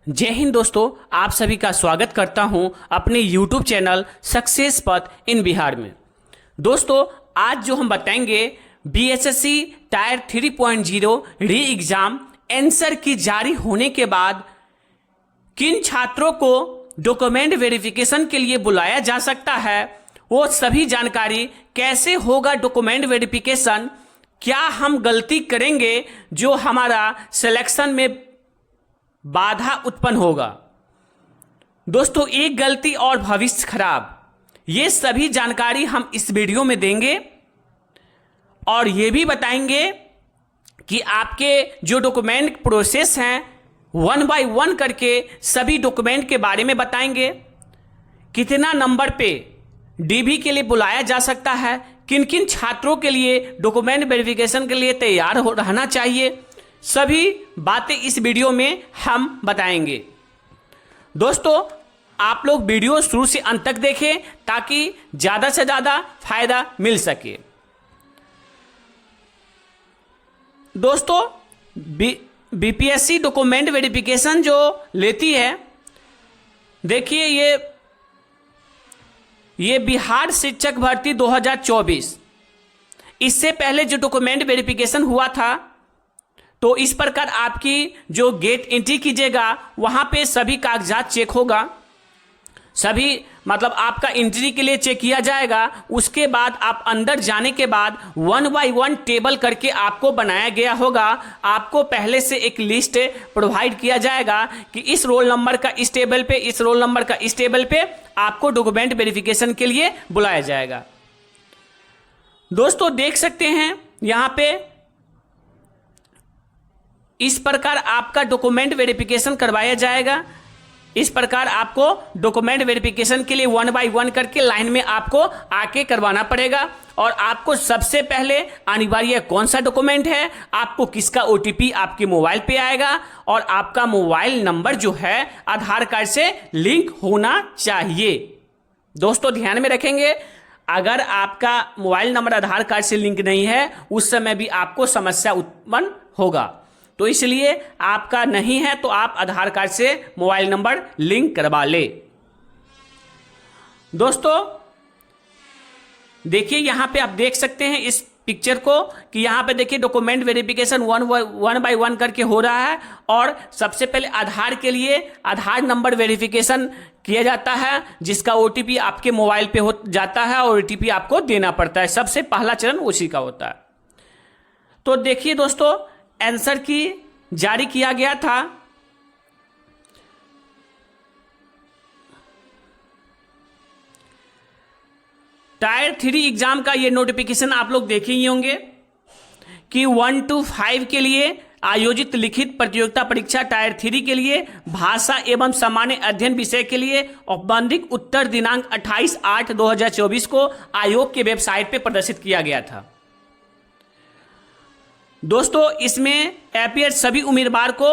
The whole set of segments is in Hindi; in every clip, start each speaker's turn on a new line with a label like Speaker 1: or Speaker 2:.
Speaker 1: जय हिंद दोस्तों, आप सभी का स्वागत करता हूं अपने YouTube चैनल सक्सेस पथ इन बिहार में। दोस्तों, आज जो हम बताएंगे BHSC टायर 3.0 री एग्जाम आंसर की जारी होने के बाद किन छात्रों को डॉक्यूमेंट वेरिफिकेशन के लिए बुलाया जा सकता है, वो सभी जानकारी, कैसे होगा डॉक्यूमेंट वेरिफिकेशन, क्या हम गलती करेंगे जो हमारा सिलेक्शन में बाधा उत्पन्न होगा। दोस्तों, एक गलती और भविष्य खराब, ये सभी जानकारी हम इस वीडियो में देंगे और ये भी बताएंगे कि आपके जो डॉक्यूमेंट प्रोसेस हैं 1 बाय 1 करके सभी डॉक्यूमेंट के बारे में बताएंगे। कितना नंबर पे डीबी के लिए बुलाया जा सकता है, किन किन छात्रों के लिए डॉक्यूमेंट वेरिफिकेशन के लिए तैयार रहना चाहिए, सभी बातें इस वीडियो में हम बताएंगे। दोस्तों, आप लोग वीडियो शुरू से अंत तक देखें ताकि ज़्यादा से ज़्यादा फायदा मिल सके। दोस्तों, बीपीएससी डॉक्यूमेंट वेरिफिकेशन जो लेती है, देखिए ये बिहार शिक्षक भर्ती 2024, इससे पहले जो डॉक्यूमेंट वेरिफिकेशन हुआ था तो इस प्रकार आपकी जो गेट एंट्री कीजिएगा वहाँ पे सभी कागजात चेक होगा, सभी मतलब आपका एंट्री के लिए चेक किया जाएगा। उसके बाद आप अंदर जाने के बाद 1 बाय 1 टेबल करके आपको बनाया गया होगा। आपको पहले से एक लिस्ट प्रोवाइड किया जाएगा कि इस रोल नंबर का इस टेबल पे, इस रोल नंबर का इस टेबल पे आपको डॉक्यूमेंट वेरिफिकेशन के लिए बुलाया जाएगा। दोस्तों, देख सकते हैं यहाँ पे इस प्रकार आपका डॉक्यूमेंट वेरिफिकेशन करवाया जाएगा। इस प्रकार आपको डॉक्यूमेंट वेरिफिकेशन के लिए 1 बाय 1 करके लाइन में आपको आके करवाना पड़ेगा। और आपको सबसे पहले अनिवार्य कौन सा डॉक्यूमेंट है, आपको किसका OTP आपके मोबाइल पे आएगा और आपका मोबाइल नंबर जो है आधार कार्ड से लिंक होना चाहिए। दोस्तों, ध्यान में रखेंगे, अगर आपका मोबाइल नंबर आधार कार्ड से लिंक नहीं है उस समय भी आपको समस्या उत्पन्न होगा। तो इसलिए आपका नहीं है तो आप आधार कार्ड से मोबाइल नंबर लिंक करवा ले। दोस्तों, देखिए यहाँ पे आप देख सकते हैं इस पिक्चर को कि यहाँ पे देखिए डॉक्यूमेंट वेरिफिकेशन 1 बाय 1 करके हो रहा है। और सबसे पहले आधार के लिए आधार नंबर वेरिफिकेशन किया जाता है, जिसका OTP आपके मोबाइल पे हो जाता है और OTP आपको देना पड़ता है। सबसे पहला चरण उसी का होता है। तो देखिए दोस्तों, आंसर की जारी किया गया था। टायर 3 एग्जाम का ये नोटिफिकेशन आप लोग देखे ही होंगे कि 1 to 5 के लिए आयोजित लिखित प्रतियोगिता परीक्षा टायर 3 के लिए भाषा एवं सामान्य अध्ययन विषय के लिए औपबंधिक उत्तर दिनांक 28/8/2024 को आयोग के वेबसाइट पर प्रदर्शित किया गया था। दोस्तों, इसमें अपीयर सभी उम्मीदवार को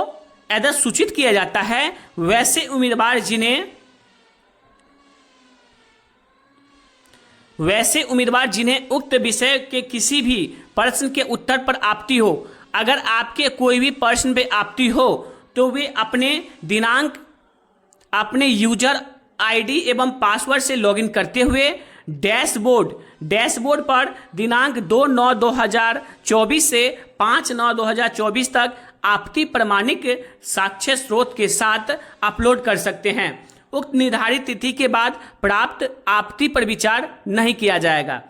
Speaker 1: यदि सूचित किया जाता है, वैसे उम्मीदवार जिन्हें उक्त विषय के किसी भी प्रश्न के उत्तर पर आपत्ति हो, अगर आपके कोई भी प्रश्न पे आपत्ति हो तो वे अपने दिनांक, अपने यूजर ID एवं पासवर्ड से लॉगिन करते हुए डैशबोर्ड पर दिनांक 2/9/2024 से 5/9/2024 तक आपत्ति प्रमाणिक साक्ष्य स्रोत के साथ अपलोड कर सकते हैं। उक्त निर्धारित तिथि के बाद प्राप्त आपत्ति पर विचार नहीं किया जाएगा।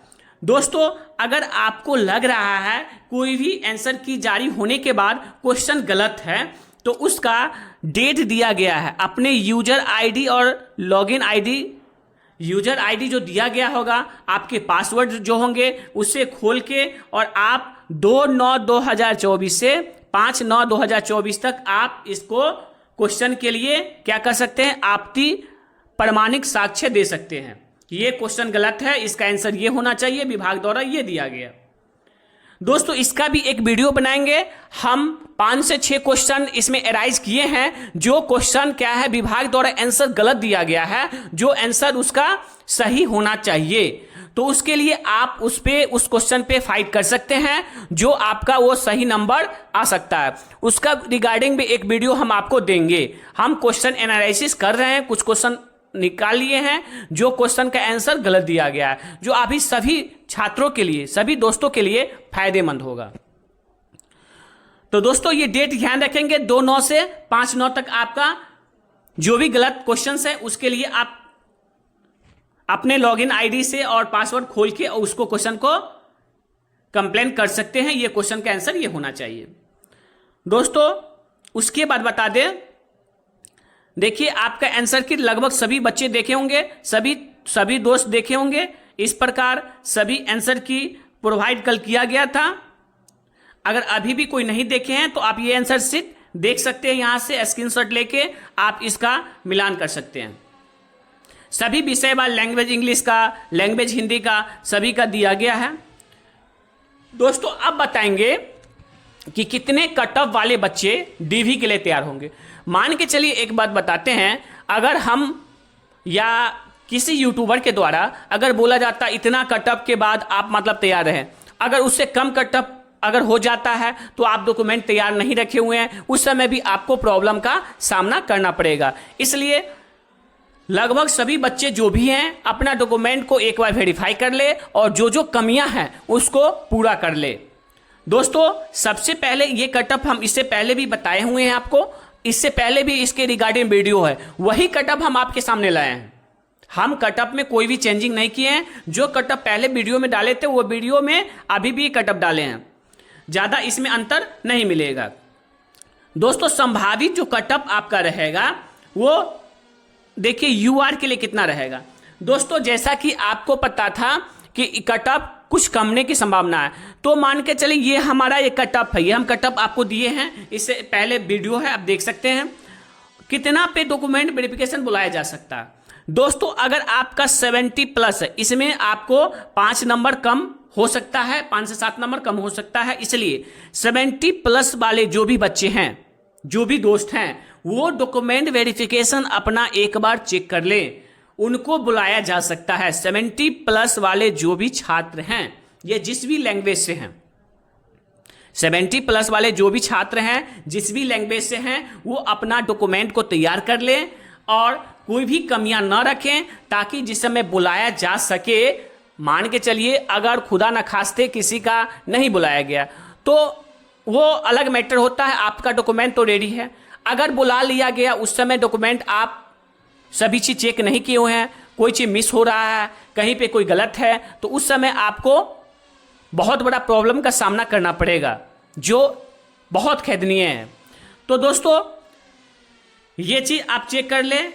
Speaker 1: दोस्तों, अगर आपको लग रहा है कोई भी आंसर की जारी होने के बाद क्वेश्चन गलत है तो उसका डेट दिया गया है, अपने यूजर ID और लॉगिन ID, यूजर ID जो दिया गया होगा, आपके पासवर्ड जो होंगे उससे खोल के और आप 2/9/2024 से 5/9/2024 तक आप इसको क्वेश्चन के लिए क्या कर सकते हैं, आपत्ति प्रमाणिक साक्ष्य दे सकते हैं कि ये क्वेश्चन गलत है, इसका आंसर ये होना चाहिए, विभाग द्वारा ये दिया गया। दोस्तों, इसका भी एक वीडियो बनाएंगे हम। 5 से 6 क्वेश्चन इसमें एराइज किए हैं, जो क्वेश्चन क्या है विभाग द्वारा आंसर गलत दिया गया है, जो आंसर उसका सही होना चाहिए। तो उसके लिए आप उस क्वेश्चन पे फाइट कर सकते हैं, जो आपका वो सही नंबर आ सकता है। उसका रिगार्डिंग भी एक वीडियो हम आपको देंगे। हम क्वेश्चन एनालिसिस कर रहे हैं, कुछ क्वेश्चन निकाल लिए हैं जो क्वेश्चन का आंसर गलत दिया गया है, जो अभी सभी छात्रों के लिए, सभी दोस्तों के लिए फायदेमंद होगा। तो दोस्तों ये डेट ध्यान रखेंगे, 2/9 से 5/9 तक आपका जो भी गलत क्वेश्चन है उसके लिए आप अपने लॉगिन आईडी से और पासवर्ड खोल के उसको क्वेश्चन को कंप्लेन कर सकते हैं। ये क्वेश्चन का आंसर ये होना चाहिए। दोस्तों उसके बाद बता दें, देखिए आपका आंसर की लगभग सभी बच्चे देखे होंगे, सभी दोस्त देखे होंगे। इस प्रकार सभी आंसर की प्रोवाइड कल किया गया था। अगर अभी भी कोई नहीं देखे हैं तो आप ये आंसर शीट देख सकते हैं, यहां से स्क्रीनशॉट लेके आप इसका मिलान कर सकते हैं। सभी विषय वार लैंग्वेज इंग्लिश का, लैंग्वेज हिंदी का, सभी का दिया गया है। दोस्तों अब बताएंगे कि कितने कट ऑफ वाले बच्चे डीवी के लिए तैयार होंगे। मान के चलिए एक बात बताते हैं, अगर हम या किसी यूट्यूबर के द्वारा अगर बोला जाता इतना कट ऑफ के बाद आप मतलब तैयार रहें, अगर उससे कम कट ऑफ अगर हो जाता है तो आप डॉक्यूमेंट तैयार नहीं रखे हुए हैं, उस समय भी आपको प्रॉब्लम का सामना करना पड़ेगा। इसलिए लगभग सभी बच्चे जो भी हैं अपना डॉक्यूमेंट को एक बार वेरीफाई कर ले और जो जो कमियां हैं उसको पूरा कर ले। दोस्तों सबसे पहले ये कट ऑफ हम इससे पहले भी बताए हुए हैं आपको, इससे पहले भी इसके रिगार्डिंग वीडियो है, वही कट ऑफ हम आपके सामने लाए हैं। हम कट ऑफ में कोई भी चेंजिंग नहीं किए हैं। जो कट ऑफ पहले वीडियो में डाले थे वो वीडियो में अभी भी कट ऑफ डाले हैं, ज़्यादा इसमें अंतर नहीं मिलेगा। दोस्तों संभावित जो कट ऑफ आपका रहेगा वो देखिए यूआर के लिए कितना रहेगा। दोस्तों जैसा कि आपको पता था कि कट ऑफ कुछ कमने की संभावना है, तो मान के चलिए ये हमारा ये कट ऑफ है, ये हम कट ऑफ आपको दिए हैं, इससे पहले वीडियो है आप देख सकते हैं। कितना पे डॉक्यूमेंट वेरिफिकेशन बुलाया जा सकता है। दोस्तों अगर आपका 70 प्लस है, इसमें आपको 5 नंबर कम हो सकता है, 5 से 7 नंबर कम हो सकता है। इसलिए 70 प्लस वाले जो भी बच्चे हैं, जो भी दोस्त हैं, वो डॉक्यूमेंट वेरिफिकेशन अपना एक बार चेक कर लें, उनको बुलाया जा सकता है। 70 प्लस वाले जो भी छात्र हैं, ये जिस भी लैंग्वेज से हैं, 70 प्लस वाले जो भी छात्र हैं जिस भी लैंग्वेज से हैं, वो अपना डॉक्यूमेंट को तैयार कर लें और कोई भी कमियां न रखें, ताकि जिस समय बुलाया जा सके, मान के चलिए अगर खुदा न खास्ते किसी का नहीं बुलाया गया तो वो अलग मैटर होता है, आपका डॉक्यूमेंट तो रेडी है। अगर बुला लिया गया उस समय डॉक्यूमेंट आप सभी चीज़ चेक नहीं किए हुए हैं, कोई चीज़ मिस हो रहा है, कहीं पे कोई गलत है, तो उस समय आपको बहुत बड़ा प्रॉब्लम का सामना करना पड़ेगा, जो बहुत खेदनीय है। तो दोस्तों ये चीज़ आप चेक कर लें,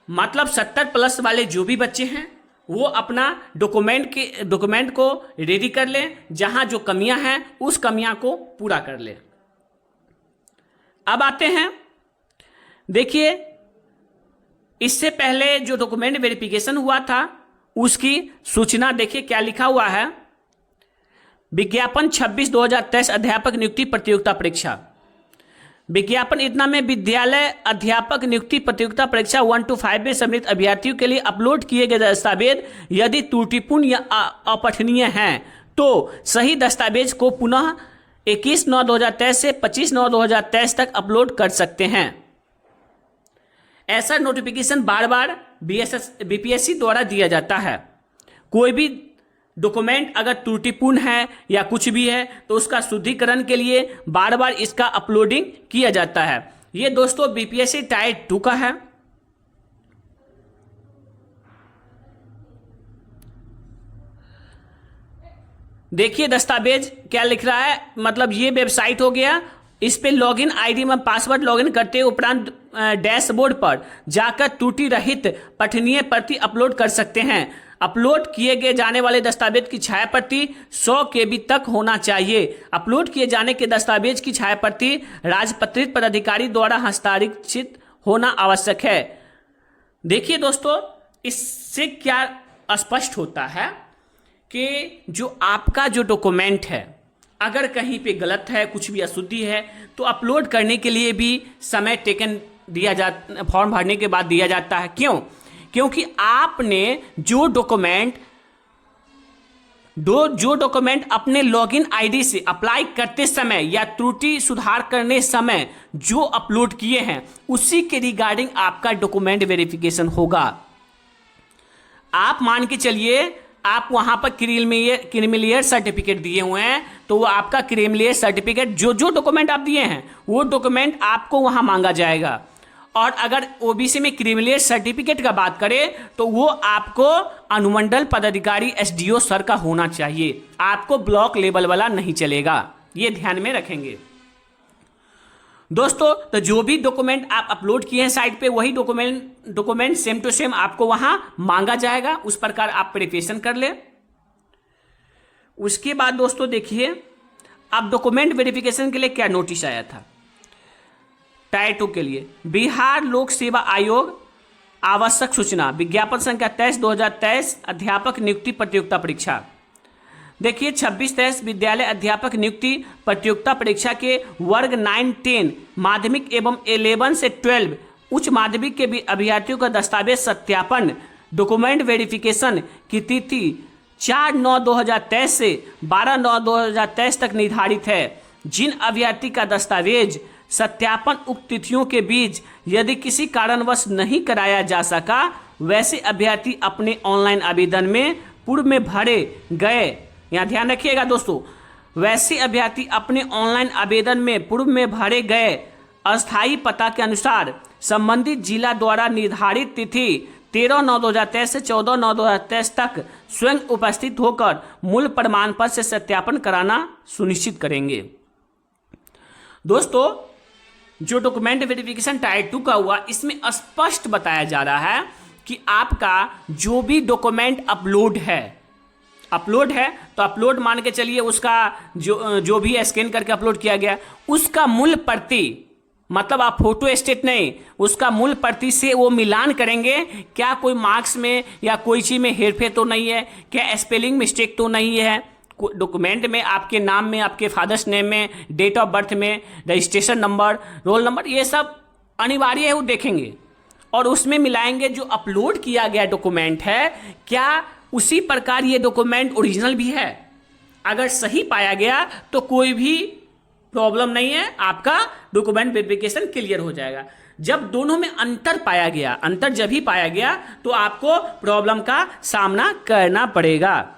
Speaker 1: मतलब 70 प्लस वाले जो भी बच्चे हैं वो अपना डॉक्यूमेंट को रेडी कर लें, जहां जो कमियां हैं उस कमियां को पूरा कर लें। अब आते हैं, देखिए इससे पहले जो डॉक्यूमेंट वेरिफिकेशन हुआ था उसकी सूचना देखिए क्या लिखा हुआ है। विज्ञापन 26/2023 अध्यापक नियुक्ति प्रतियोगिता परीक्षा। विज्ञापन इतना में विद्यालय अध्यापक नियुक्ति प्रतियोगिता परीक्षा 1 to 5 में सम्मिलित अभ्यर्थियों के लिए अपलोड किए गए दस्तावेज यदि त्रुटिपूर्ण या अपठनीय हैं तो सही दस्तावेज को पुनः 21/9/2023 से 25/9/2023 तक अपलोड कर सकते हैं। ऐसा नोटिफिकेशन बार बार बीपीएससी द्वारा दिया जाता है। कोई भी डॉक्यूमेंट अगर त्रुटिपूर्ण है या कुछ भी है तो उसका शुद्धिकरण के लिए बार बार इसका अपलोडिंग किया जाता है। ये दोस्तों बीपीएससी टायर 2 का है। देखिए दस्तावेज क्या लिख रहा है, मतलब ये वेबसाइट हो गया, इस पे लॉगिन आईडी में पासवर्ड लॉगिन करते उपरांत डैशबोर्ड पर जाकर त्रुटि रहित पठनीय प्रति अपलोड कर सकते हैं। अपलोड किए गए जाने वाले दस्तावेज की छाया प्रति 100 KB तक होना चाहिए। अपलोड किए जाने के दस्तावेज की छाया प्रति राजपत्रित पदाधिकारी द्वारा हस्ताक्षरित होना आवश्यक है। देखिए दोस्तों इससे क्या स्पष्ट होता है कि जो आपका जो डॉक्यूमेंट है अगर कहीं पे गलत है, कुछ भी अशुद्धि है, तो अपलोड करने के लिए भी समय टेकन दिया जाता, फॉर्म भरने के बाद दिया जाता है। क्योंकि आपने जो डॉक्यूमेंट जो डॉक्यूमेंट अपने लॉगिन आईडी से अप्लाई करते समय या त्रुटि सुधार करने समय जो अपलोड किए हैं उसी के रिगार्डिंग आपका डॉक्यूमेंट वेरिफिकेशन होगा। आप मान के चलिए आप वहां पर क्रीमिलियर सर्टिफिकेट दिए हुए हैं, तो वो आपका क्रीमिलियर सर्टिफिकेट जो डॉक्यूमेंट आप दिए हैं वो डॉक्यूमेंट आपको वहां मांगा जाएगा। और अगर ओबीसी में क्रीमिलियर सर्टिफिकेट का बात करें तो वो आपको अनुमंडल पदाधिकारी एसडीओ सर का होना चाहिए, आपको ब्लॉक लेवल वाला नहीं चलेगा, ये ध्यान में रखेंगे दोस्तों। तो जो भी डॉक्यूमेंट आप अपलोड किए हैं साइट पे वही डॉक्यूमेंट सेम टू सेम आपको वहां मांगा जाएगा, उस प्रकार आप प्रिपरेशन कर ले। उसके बाद दोस्तों देखिए, अब डॉक्यूमेंट वेरिफिकेशन के लिए क्या नोटिस आया था टायर 2 के लिए। बिहार लोक सेवा आयोग आवश्यक सूचना विज्ञापन संख्या 23/2023 अध्यापक नियुक्ति प्रतियोगिता परीक्षा। देखिए 26-23 विद्यालय अध्यापक नियुक्ति प्रतियोगिता परीक्षा के वर्ग 9-10 माध्यमिक एवं 11 से 12 उच्च माध्यमिक के भी अभ्यर्थियों का दस्तावेज सत्यापन डॉक्यूमेंट वेरिफिकेशन की तिथि 4/9/2023 से 12/9/2023 तक निर्धारित है। जिन अभ्यर्थी का दस्तावेज सत्यापन उक्त तिथियों के बीच यदि किसी कारणवश नहीं कराया जा सका, वैसे अभ्यर्थी अपने ऑनलाइन आवेदन में पूर्व में भरे गए, यहाँ ध्यान रखिएगा दोस्तों, वैसे अभ्यर्थी अपने ऑनलाइन आवेदन में पूर्व में भरे गए अस्थायी पता के अनुसार संबंधित जिला द्वारा निर्धारित तिथि 13/9/2023 से 14/9/2023 तक स्वयं उपस्थित होकर मूल प्रमाण पत्र से सत्यापन कराना सुनिश्चित करेंगे। दोस्तों जो डॉक्यूमेंट वेरिफिकेशन टायर 2 का हुआ, इसमें स्पष्ट बताया जा रहा है कि आपका जो भी डॉक्यूमेंट अपलोड है तो अपलोड मान के चलिए उसका जो भी स्कैन करके अपलोड किया गया उसका मूल प्रति, मतलब आप फोटो स्टेट नहीं, उसका मूल प्रति से वो मिलान करेंगे, क्या कोई मार्क्स में या कोई चीज में हेरफेर तो नहीं है, क्या स्पेलिंग मिस्टेक तो नहीं है, डॉक्यूमेंट में आपके नाम में, आपके फादर्स नेम में, डेट ऑफ बर्थ में, रजिस्ट्रेशन नंबर, रोल नंबर, ये सब अनिवार्य है, वो देखेंगे और उसमें मिलाएंगे जो अपलोड किया गया डॉक्यूमेंट है क्या उसी प्रकार ये डॉक्यूमेंट ओरिजिनल भी है। अगर सही पाया गया तो कोई भी प्रॉब्लम नहीं है, आपका डॉक्यूमेंट वेरिफिकेशन क्लियर हो जाएगा। जब दोनों में अंतर जब ही पाया गया तो आपको प्रॉब्लम का सामना करना पड़ेगा।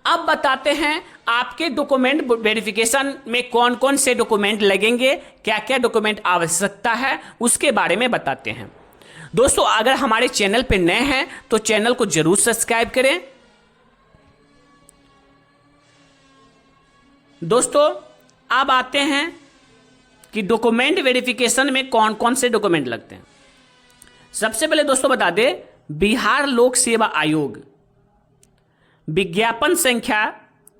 Speaker 1: अब बताते हैं आपके डॉक्यूमेंट वेरिफिकेशन में कौन कौन से डॉक्यूमेंट लगेंगे, क्या क्या डॉक्यूमेंट आवश्यकता है, उसके बारे में बताते हैं। दोस्तों अगर हमारे चैनल पे नए हैं तो चैनल को जरूर सब्सक्राइब करें। दोस्तों अब आते हैं कि डॉक्यूमेंट वेरिफिकेशन में कौन कौन से डॉक्यूमेंट लगते हैं। सबसे पहले दोस्तों बता दें, बिहार लोक सेवा आयोग विज्ञापन संख्या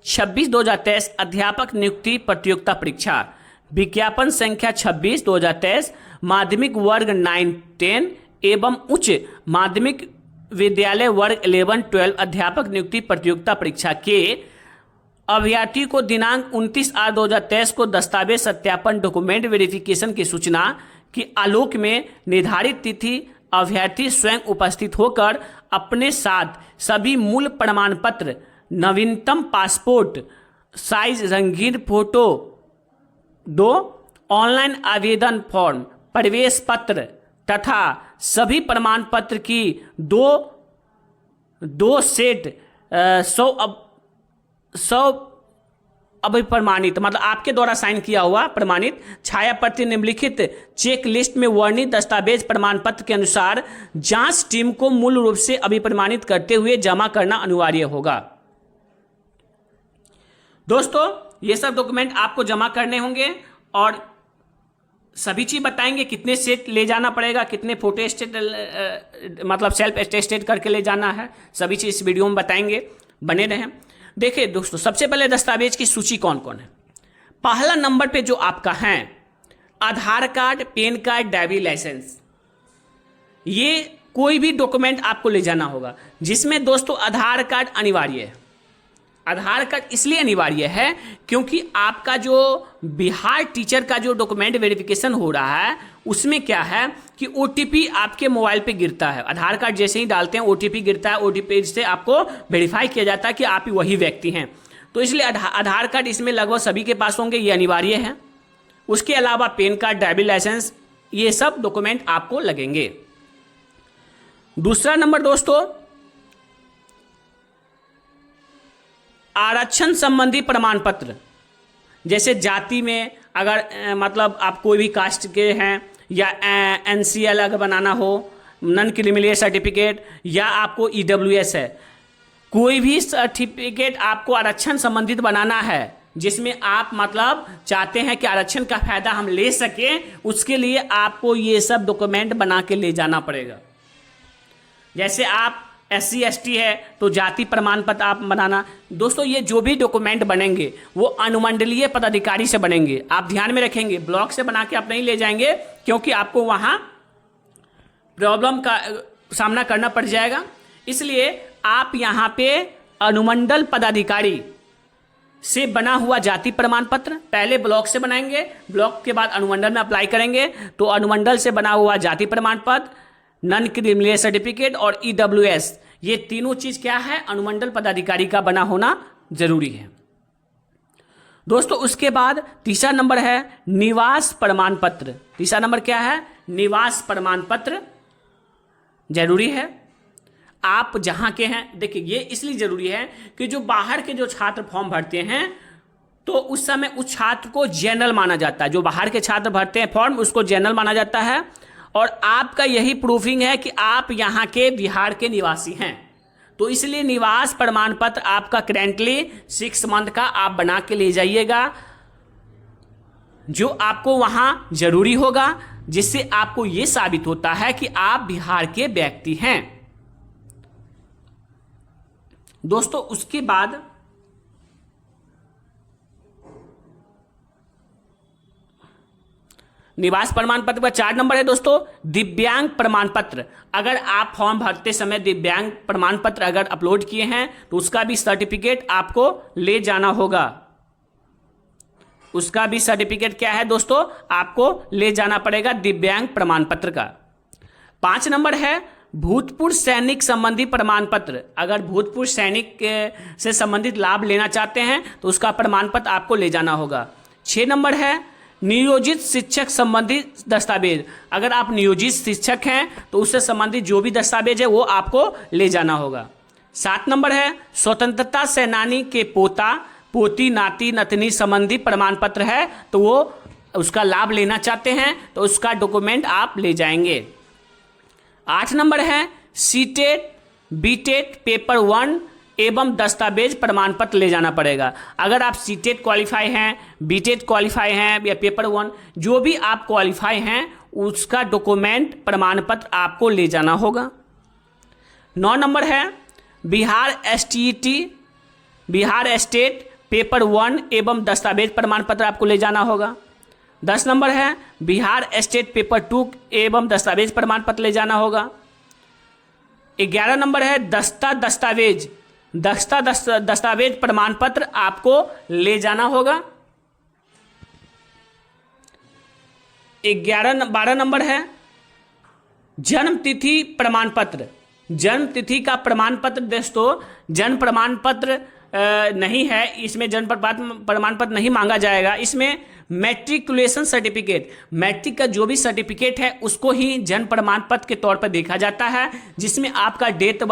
Speaker 1: 26/2023 अध्यापक नियुक्ति प्रतियोगिता परीक्षा, विज्ञापन संख्या 26/2023 माध्यमिक वर्ग 9-10 एवं उच्च माध्यमिक विद्यालय वर्ग 11-12 अध्यापक नियुक्ति प्रतियोगिता परीक्षा के अभ्यर्थी को दिनांक 29/8/2023 को दस्तावेज सत्यापन डॉक्यूमेंट वेरिफिकेशन की सूचना के आलोक में निर्धारित तिथि अभ्यर्थी स्वयं उपस्थित होकर अपने साथ सभी मूल प्रमाण पत्र, नवीनतम पासपोर्ट साइज रंगीन फोटो 2, ऑनलाइन आवेदन फॉर्म, प्रवेश पत्र तथा सभी प्रमाण पत्र की दो सेट 100 अभिप्रमाणित, मतलब आपके द्वारा साइन किया हुआ प्रमाणित छाया प्रति निम्नलिखित चेक लिस्ट में वर्णित दस्तावेज प्रमाण पत्र के अनुसार जांच टीम को मूल रूप से अभिप्रमाणित करते हुए जमा करना अनिवार्य होगा। दोस्तों ये सब डॉक्यूमेंट आपको जमा करने होंगे और सभी चीज बताएंगे, कितने सेट ले जाना पड़ेगा, कितने फोटो स्टेट मतलब सेल्फ अटेस्टेड करके ले जाना है, सभी चीज इस वीडियो में बताएंगे, बने रहें। देखिए दोस्तों सबसे पहले दस्तावेज की सूची कौन कौन है। पहला नंबर पे जो आपका है Aadhaar card, PAN card, driving licence, ये कोई भी डॉक्यूमेंट आपको ले जाना होगा, जिसमें दोस्तों आधार कार्ड अनिवार्य है। आधार कार्ड इसलिए अनिवार्य है क्योंकि आपका जो बिहार टीचर का जो डॉक्यूमेंट वेरिफिकेशन हो रहा है उसमें क्या है कि OTP आपके मोबाइल पे गिरता है। आधार कार्ड जैसे ही डालते हैं OTP गिरता है, OTP से आपको वेरीफाई किया जाता है कि आप ही वही व्यक्ति हैं। तो इसलिए आधार कार्ड इसमें लगभग सभी के पास होंगे, ये अनिवार्य है। उसके अलावा पैन कार्ड, ड्राइविंग लाइसेंस, ये सब डॉक्यूमेंट आपको लगेंगे। दूसरा नंबर दोस्तों, आरक्षण संबंधी प्रमाण पत्र। जैसे जाति में अगर मतलब आप कोई भी कास्ट के हैं, या NCL अगर बनाना हो, नॉन क्रिमिनल सर्टिफिकेट, या आपको EWS है, कोई भी सर्टिफिकेट आपको आरक्षण संबंधित बनाना है जिसमें आप मतलब चाहते हैं कि आरक्षण का फायदा हम ले सकें, उसके लिए आपको ये सब डॉक्यूमेंट बना के ले जाना पड़ेगा। जैसे आप SC ST है तो जाति प्रमाण पत्र आप बनाना। दोस्तों ये जो भी डॉक्यूमेंट बनेंगे वो अनुमंडलीय पदाधिकारी से बनेंगे। आप ध्यान में रखेंगे, ब्लॉक से बना के आप नहीं ले जाएंगे, क्योंकि आपको वहां प्रॉब्लम का सामना करना पड़ जाएगा। इसलिए आप यहां पे अनुमंडल पदाधिकारी से बना हुआ जाति प्रमाण पत्र पहले ब्लॉक से बनाएंगे, ब्लॉक के बाद अनुमंडल में अप्लाई करेंगे, तो अनुमंडल से बना हुआ जाति प्रमाण पत्र, नॉन क्रिमिनल सर्टिफिकेट और EWS, ये तीनों चीज क्या है, अनुमंडल पदाधिकारी का बना होना जरूरी है दोस्तों। उसके बाद तीसरा नंबर है निवास प्रमाण पत्र। तीसरा नंबर क्या है, निवास प्रमाण पत्र जरूरी है। आप जहां के हैं, देखिए ये इसलिए जरूरी है कि जो बाहर के जो छात्र फॉर्म भरते हैं तो उस समय उस छात्र को जनरल माना जाता है। जो बाहर के छात्र भरते हैं फॉर्म उसको जनरल माना जाता है, और आपका यही प्रूफिंग है कि आप यहाँ के बिहार के निवासी हैं। तो इसलिए निवास प्रमाण पत्र आपका करेंटली 6 मंथ का आप बना के ले जाइएगा, जो आपको वहां जरूरी होगा, जिससे आपको यह साबित होता है कि आप बिहार के व्यक्ति हैं दोस्तों। उसके बाद निवास प्रमाण पत्र का 4 नंबर है दोस्तों दिव्यांग प्रमाण पत्र। अगर आप फॉर्म भरते समय दिव्यांग प्रमाण पत्र अगर अपलोड किए हैं तो उसका भी सर्टिफिकेट आपको ले जाना होगा। उसका भी सर्टिफिकेट क्या है दोस्तों, आपको ले जाना पड़ेगा दिव्यांग प्रमाण पत्र का। 5 नंबर है भूतपूर्व सैनिक संबंधी प्रमाण पत्र। अगर भूतपूर्व सैनिक से संबंधित लाभ लेना चाहते हैं तो उसका प्रमाण पत्र आपको ले जाना होगा। 6 नंबर है नियोजित शिक्षक संबंधी दस्तावेज। अगर आप नियोजित शिक्षक हैं तो उससे संबंधित जो भी दस्तावेज है वो आपको ले जाना होगा। 7 नंबर है स्वतंत्रता सेनानी के पोता पोती नाती नतनी संबंधी प्रमाण पत्र है, तो वो उसका लाभ लेना चाहते हैं तो उसका डॉक्यूमेंट आप ले जाएंगे। 8 नंबर है सीटेट बीटेट पेपर 1 एवं दस्तावेज प्रमाण पत्र ले जाना पड़ेगा। अगर आप सीटेट क्वालिफाई हैं, बीटेट क्वालिफाई हैं या पेपर 1 जो भी आप क्वालिफाई हैं उसका डॉक्यूमेंट प्रमाण पत्र आपको ले जाना होगा। 9 नंबर है Bihar STET Bihar state paper 1 एवं दस्तावेज प्रमाण पत्र आपको ले जाना होगा। 10 नंबर है बिहार स्टेट पेपर 2 एवं दस्तावेज प्रमाण पत्र ले जाना होगा। 11 नंबर है दस्तावेज प्रमाण पत्र आपको ले जाना होगा। 12 नंबर है जन्म तिथि प्रमाण पत्र। जन्म तिथि का प्रमाण पत्र दोस्तों जन्म प्रमाण पत्र नहीं है, इसमें जन्म प्रमाण पत्र नहीं मांगा जाएगा। इसमें मैट्रिकुलेशन सर्टिफिकेट, मैट्रिक का जो भी सर्टिफिकेट है उसको ही जन्म प्रमाण पत्र के तौर पर देखा जाता है, जिसमें आपका डेट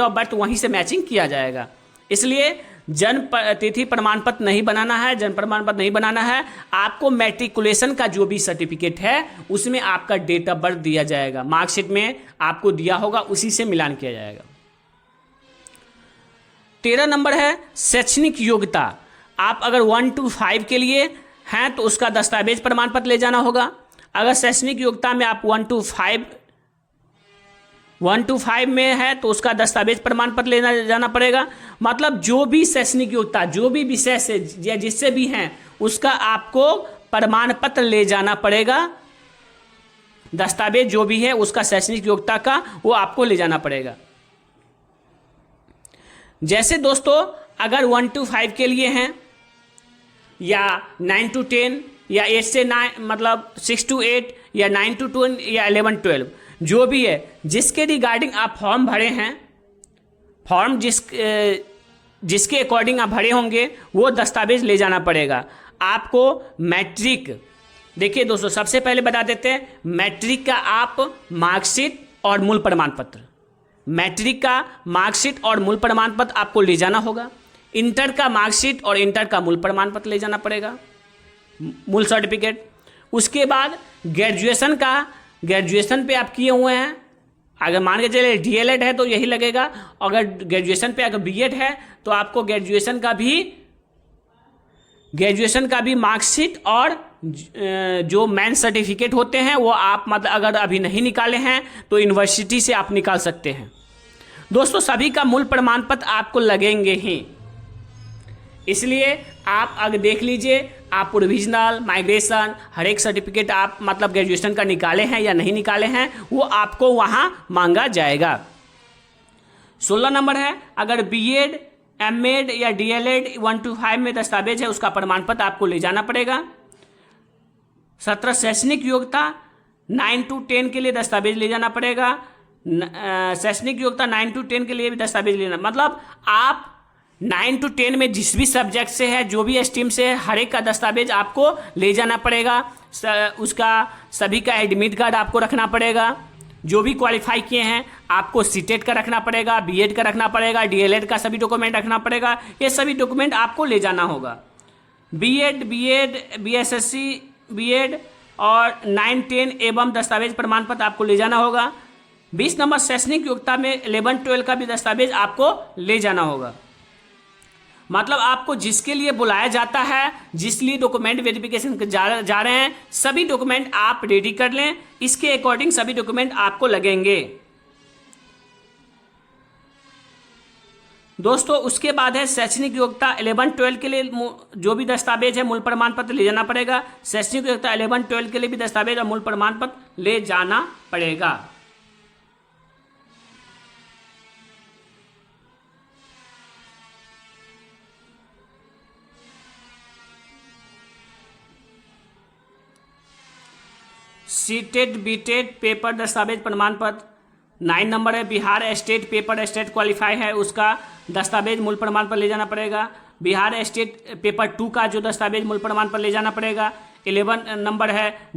Speaker 1: ऑफ बर्थ वहीं से मैचिंग किया जाएगा। इसलिए जन्म तिथि प्रमाण पत्र नहीं बनाना है, जन्म प्रमाण पत्र नहीं बनाना है। आपको मैट्रिकुलेशन का जो भी सर्टिफिकेट है उसमें आपका डेट ऑफ बर्थ दिया जाएगा, मार्कशीट में आपको दिया होगा, उसी से मिलान किया जाएगा। 13 नंबर है शैक्षणिक योग्यता। आप अगर 1 to 5 के लिए हैं तो उसका दस्तावेज प्रमाण पत्र ले जाना होगा। अगर शैक्षणिक योग्यता में आप 1 to 5 में है तो उसका दस्तावेज प्रमाण पत्र लेना जाना पड़ेगा। मतलब जो भी शैक्षणिक योग्यता जो भी विषय से या जिससे भी हैं उसका आपको प्रमाण पत्र ले जाना पड़ेगा। दस्तावेज जो भी है उसका शैक्षणिक योग्यता का वो आपको ले जाना पड़ेगा। जैसे दोस्तों अगर 1 to 5 के लिए हैं या 9 to 10 या 8 से 9 मतलब 6 to 8 या 9 to 10 या 11-12 जो भी है, जिसके रिगार्डिंग आप फॉर्म भरे हैं, फॉर्म जिसके अकॉर्डिंग आप भरे होंगे वो दस्तावेज ले जाना पड़ेगा आपको। मैट्रिक, देखिए दोस्तों सबसे पहले बता देते हैं, मैट्रिक का आप मार्कशीट और मूल प्रमाण पत्र, मैट्रिक का मार्कशीट और मूल प्रमाण पत्र आपको ले जाना होगा। इंटर का मार्कशीट और इंटर का मूल प्रमाण पत्र ले जाना पड़ेगा, मूल सर्टिफिकेट। उसके बाद ग्रेजुएशन का, ग्रेजुएशन पे आप किए हुए हैं, अगर मान के चले डीएलएड है तो यही लगेगा, अगर ग्रेजुएशन पे अगर बीएड है तो आपको ग्रेजुएशन का भी मार्कशीट और जो मेन सर्टिफिकेट होते हैं वो आप मतलब अगर अभी नहीं निकाले हैं तो यूनिवर्सिटी से आप निकाल सकते हैं। दोस्तों सभी का मूल प्रमाण पत्र आपको लगेंगे ही, इसलिए आप अगर देख लीजिए आप प्रोविजनल, माइग्रेशन, हर एक सर्टिफिकेट आप मतलब ग्रेजुएशन का निकाले हैं या नहीं निकाले हैं वो आपको वहां मांगा जाएगा। 16 नंबर है, अगर बीएड, एमएड या डीएलएड 1 to 5 में दस्तावेज है उसका प्रमाण पत्र आपको ले जाना पड़ेगा। 17 शैक्षणिक योग्यता 9 to 10 के लिए दस्तावेज ले जाना पड़ेगा। शैक्षणिक योग्यता 9 to 10 के लिए भी दस्तावेज लेना, मतलब आप 9 to 10 में जिस भी सब्जेक्ट से है, जो भी स्ट्रीम से है, हर एक का दस्तावेज आपको ले जाना पड़ेगा। उसका सभी का एडमिट कार्ड आपको रखना पड़ेगा। जो भी क्वालिफाई किए हैं आपको सीटेट का रखना पड़ेगा, बीएड का रखना पड़ेगा, डीएलएड का सभी डॉक्यूमेंट रखना पड़ेगा। ये सभी डॉक्यूमेंट आपको ले जाना होगा। बीएड, बीएसएससी, बीएड और 9-10 एवं दस्तावेज प्रमाण पत्र आपको ले जाना होगा। 20 नंबर शैक्षणिक योग्यता में 11-12 का भी दस्तावेज आपको ले जाना होगा। मतलब आपको जिसके लिए बुलाया जाता है, जिस लिए डॉक्यूमेंट वेरिफिकेशन जा रहे हैं, सभी डॉक्यूमेंट आप रेडी कर लें, इसके अकॉर्डिंग सभी डॉक्यूमेंट आपको लगेंगे। दोस्तों उसके बाद है शैक्षणिक योग्यता 11-12 के लिए जो भी दस्तावेज है मूल प्रमाण पत्र ले जाना पड़ेगा। शैक्षणिक योग्यता 11-12 के लिए भी दस्तावेज और मूल प्रमाण पत्र ले जाना पड़ेगा। सीटेट, बीटेट पेपर दस्तावेज प्रमाण पत्र 9 नंबर है, Bihar state paper state qualify है उसका दस्तावेज मूल प्रमाण पत्र ले जाना पड़ेगा। बिहार स्टेट पेपर 2 का जो दस्तावेज मूल प्रमाण पत्र ले जाना पड़ेगा। 11 नंबर है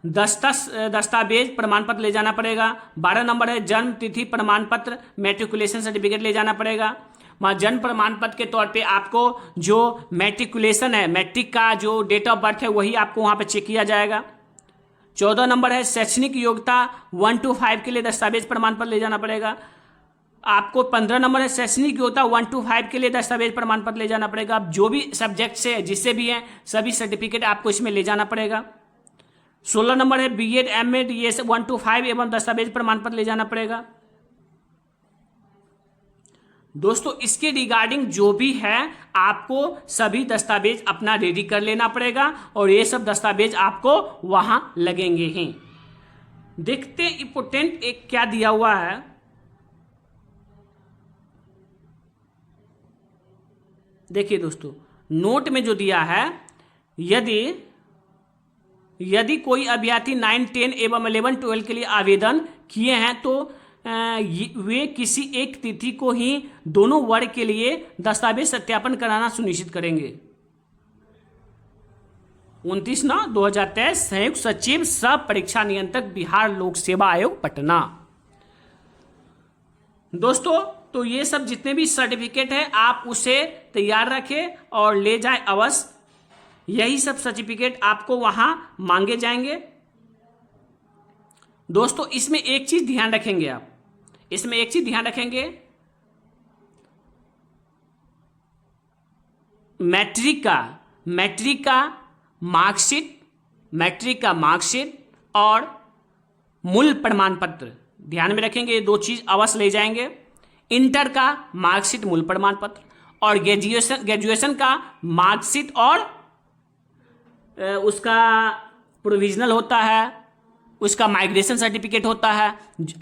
Speaker 1: दस्तावेज प्रमाण पत्र ले जाना पड़ेगा। 12 नंबर है जन्म तिथि प्रमाण पत्र मैट्रिकुलेशन सर्टिफिकेट ले जाना पड़ेगा। जन्म प्रमाण पत्र के तौर पे आपको जो मैट्रिकुलेशन है, मैट्रिक का जो डेट ऑफ बर्थ है वही आपको वहाँ पे चेक किया जाएगा। 14 नंबर है शैक्षणिक योग्यता 1 to 5 के लिए दस्तावेज प्रमाण पत्र ले जाना पड़ेगा आपको। 15 नंबर है शैक्षणिक योग्यता 1 to 5 के लिए दस्तावेज प्रमाण पत्र ले जाना पड़ेगा। अब जो भी सब्जेक्ट से जिससे भी है सभी सर्टिफिकेट आपको इसमें ले जाना पड़ेगा। 16 नंबर है बीएड, एमएड ये 1 to 5 एवं दस्तावेज प्रमाण पत्र ले जाना पड़ेगा। दोस्तों इसके रिगार्डिंग जो भी है आपको सभी दस्तावेज अपना रेडी कर लेना पड़ेगा और ये सब दस्तावेज आपको वहां लगेंगे ही। देखते इंपोर्टेंट एक क्या दिया हुआ है, देखिए दोस्तों नोट में जो दिया है, यदि कोई अभ्यर्थी 9, 10 एवं 11, 12 के लिए आवेदन किए हैं तो वे किसी एक तिथि को ही दोनों वर्ग के लिए दस्तावेज सत्यापन कराना सुनिश्चित करेंगे। 29/9/2023 संयुक्त सचिव सह परीक्षा नियंत्रक बिहार लोक सेवा आयोग पटना। दोस्तों तो ये सब जितने भी सर्टिफिकेट है आप उसे तैयार रखें और ले जाएं अवश्य। यही सब सर्टिफिकेट आपको वहां मांगे जाएंगे। दोस्तों इसमें एक चीज ध्यान रखेंगे, आप इसमें एक चीज ध्यान रखेंगे, मैट्रिक का मार्कशीट और मूल प्रमाण पत्र ध्यान में रखेंगे, ये दो चीज अवश्य ले जाएंगे। इंटर का मार्कशीट, मूल प्रमाण पत्र और ग्रेजुएशन का मार्कशीट और उसका प्रोविजनल होता है, उसका माइग्रेशन सर्टिफिकेट होता है।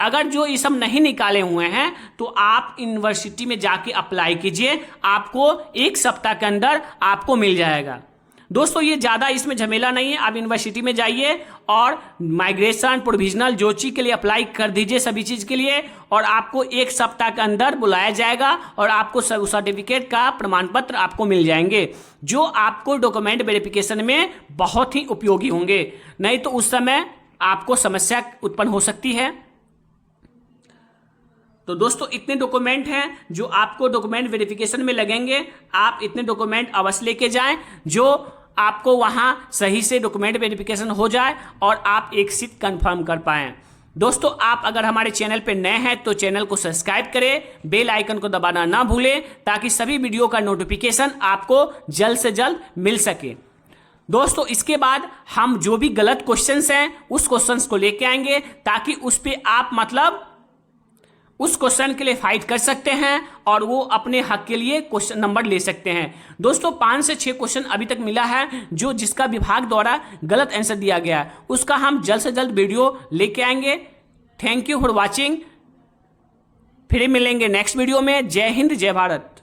Speaker 1: अगर जो ये सब नहीं निकाले हुए हैं तो आप यूनिवर्सिटी में जाके अप्लाई कीजिए, आपको 1 सप्ताह के अंदर आपको मिल जाएगा। दोस्तों ये ज़्यादा इसमें झमेला नहीं है, आप यूनिवर्सिटी में जाइए और माइग्रेशन प्रोविजनल जोची के लिए अप्लाई कर दीजिए सभी चीज़ के लिए, और आपको 1 सप्ताह के अंदर बुलाया जाएगा और आपको सर्टिफिकेट का प्रमाण पत्र आपको मिल जाएंगे, जो आपको डॉक्यूमेंट वेरिफिकेशन में बहुत ही उपयोगी होंगे। नहीं तो उस समय आपको समस्या उत्पन्न हो सकती है। तो दोस्तों इतने डॉक्यूमेंट हैं जो आपको डॉक्यूमेंट वेरिफिकेशन में लगेंगे। आप इतने डॉक्यूमेंट अवश्य लेके जाएं जो आपको वहां सही से डॉक्यूमेंट वेरिफिकेशन हो जाए और आप एक सीट कंफर्म कर पाएं। दोस्तों आप अगर हमारे चैनल पर नए हैं तो चैनल को सब्सक्राइब करें, बेल आइकन को दबाना ना भूलें ताकि सभी वीडियो का नोटिफिकेशन आपको जल्द से जल्द मिल सके। दोस्तों इसके बाद हम जो भी गलत क्वेश्चंस हैं उस क्वेश्चंस को लेके आएंगे ताकि उस पे आप मतलब उस क्वेश्चन के लिए फाइट कर सकते हैं और वो अपने हक के लिए क्वेश्चन नंबर ले सकते हैं। दोस्तों 5 से 6 क्वेश्चन अभी तक मिला है जो जिसका विभाग द्वारा गलत आंसर दिया गया है, उसका हम जल्द से जल्द वीडियो लेके आएंगे। Thank you for watching. फिर मिलेंगे नेक्स्ट वीडियो में। जय हिंद, जय भारत।